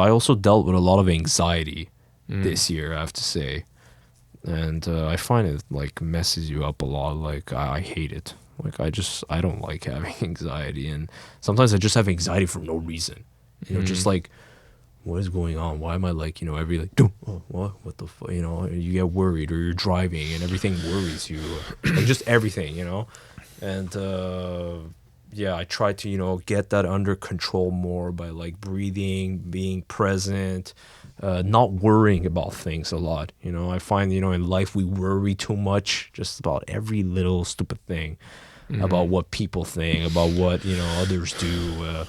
I also dealt with a lot of anxiety this year, I have to say. And I find it like messes you up a lot. Like I hate it. Like I don't like having anxiety, and sometimes I just have anxiety for no reason. Just like, what is going on? Why am I like, every like, oh, what the fuck? You get worried, or you're driving and everything worries you, like just everything, And yeah, I try to get that under control more by like breathing, being present, not worrying about things a lot. I find in life we worry too much, just about every little stupid thing, about what people think, about what others do.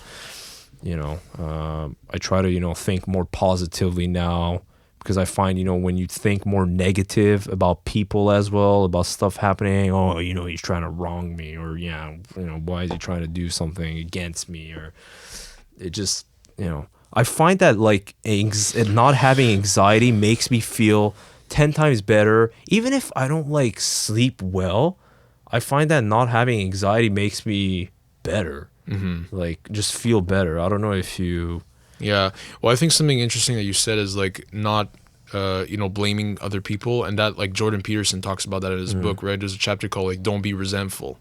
I try to think more positively now, because I find when you think more negative about people as well, about stuff happening, oh he's trying to wrong me, or why is he trying to do something against me, or it just I find that like not having anxiety makes me feel 10 times better. Even if I don't like sleep well, I find that not having anxiety makes me better. Like just feel better. I don't know if you... Yeah. Well, I think something interesting that you said is like not, blaming other people, and that like Jordan Peterson talks about that in his book, right? There's a chapter called like "Don't Be Resentful."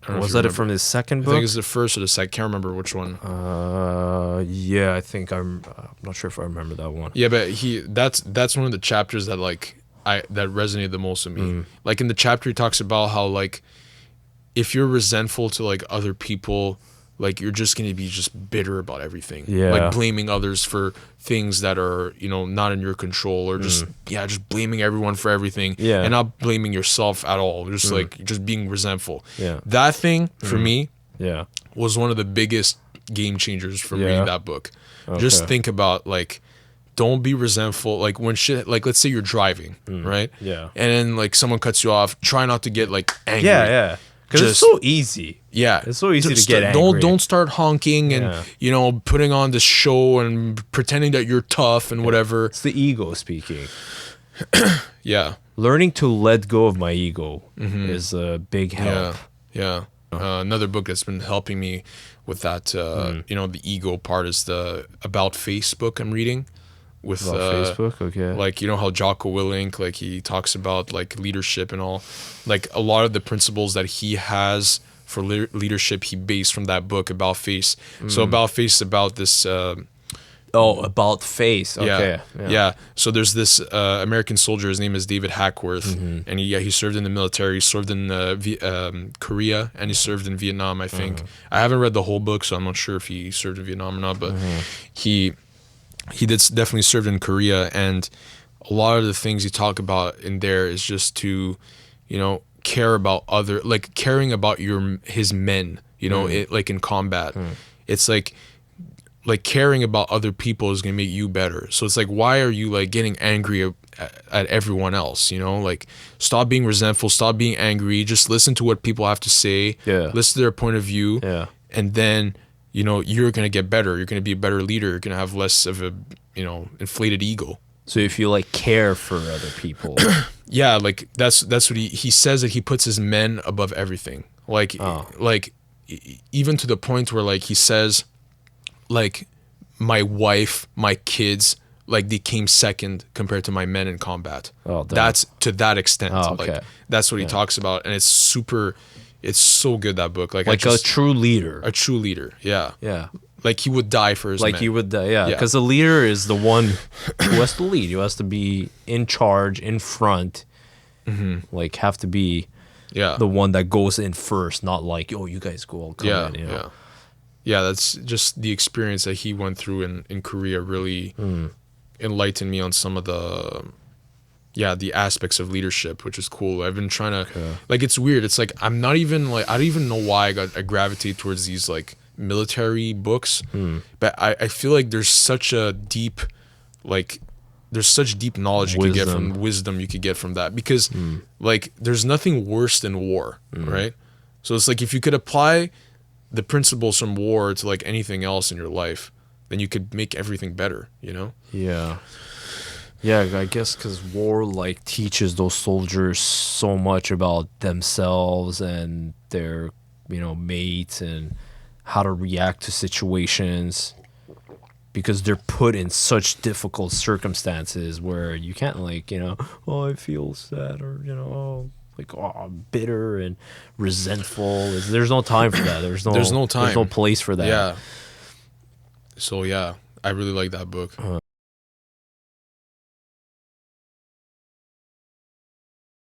Was that from his second book? I think it's the first or the second. Can't remember which one. Yeah, I think I'm not sure if I remember that one. Yeah, but that's one of the chapters that like that resonated the most with me. Like in the chapter, he talks about how like if you're resentful to like other people, like you're just going to be just bitter about everything. Yeah. Like blaming others for things that are, not in your control, or just just blaming everyone for everything. Yeah. And not blaming yourself at all. Just like just being resentful. Yeah. That thing for me Yeah. was one of the biggest game changers for reading that book. Okay. Just think about like, don't be resentful. Like when shit, like let's say you're driving, right? Yeah. And then like someone cuts you off, try not to get like angry. Yeah. Because it's so easy. Yeah, it's so easy to get angry. Don't start honking and putting on this show and pretending that you're tough and whatever. It's the ego speaking. Yeah, learning to let go of my ego is a big help. Yeah. Another book that's been helping me with that, the ego part is the About Face book I'm reading. With Facebook, okay. Like how Jocko Willink, like he talks about like leadership and all, like a lot of the principles that he has for leadership he based from that book About Face. So About Face is about this About Face, okay. Yeah. So there's this American soldier, his name is David Hackworth, and he served in the military. He served in Korea, and he served in Vietnam, I think. I haven't read the whole book, so I'm not sure if he served in Vietnam or not, but he did definitely served in Korea, and a lot of the things you talk about in there is just to, care about caring about his men, like in combat. It's like caring about other people is going to make you better. So it's like, why are you like getting angry at everyone else? Like stop being resentful, stop being angry, just listen to what people have to say, listen to their point of view, and then you're going to get better. You're going to be a better leader. You're going to have less of a, inflated ego. So if you like care for other people. Yeah, like that's what he says, that he puts his men above everything. Like even to the point where like he says like my wife, my kids, like they came second compared to my men in combat. That's to that extent. Okay. Like that's what he talks about, and it's so good, that book. Like a true leader. A true leader, yeah. Yeah. Like he would die for his men. Like he would die, yeah. Because the leader is the one who has to lead. Who has to be in charge, in front. Like have to be the one that goes in first, not like, you guys go, I'll come in. Yeah, that's just the experience that he went through in Korea really enlightened me on some of the aspects of leadership, which is cool. I've been trying to like, it's weird. It's like I don't even know why I gravitate towards these like military books, but I feel like there's such deep knowledge you could get from wisdom you could get from that, because like there's nothing worse than war, right? So it's like if you could apply the principles from war to like anything else in your life, then you could make everything better, Yeah, I guess because war like teaches those soldiers so much about themselves and their, mates, and how to react to situations. because they're put in such difficult circumstances where you can't like, oh, I feel sad, or like, oh, I'm bitter and resentful. There's no time for that. There's no time. There's no place for that. Yeah. So yeah, I really like that book.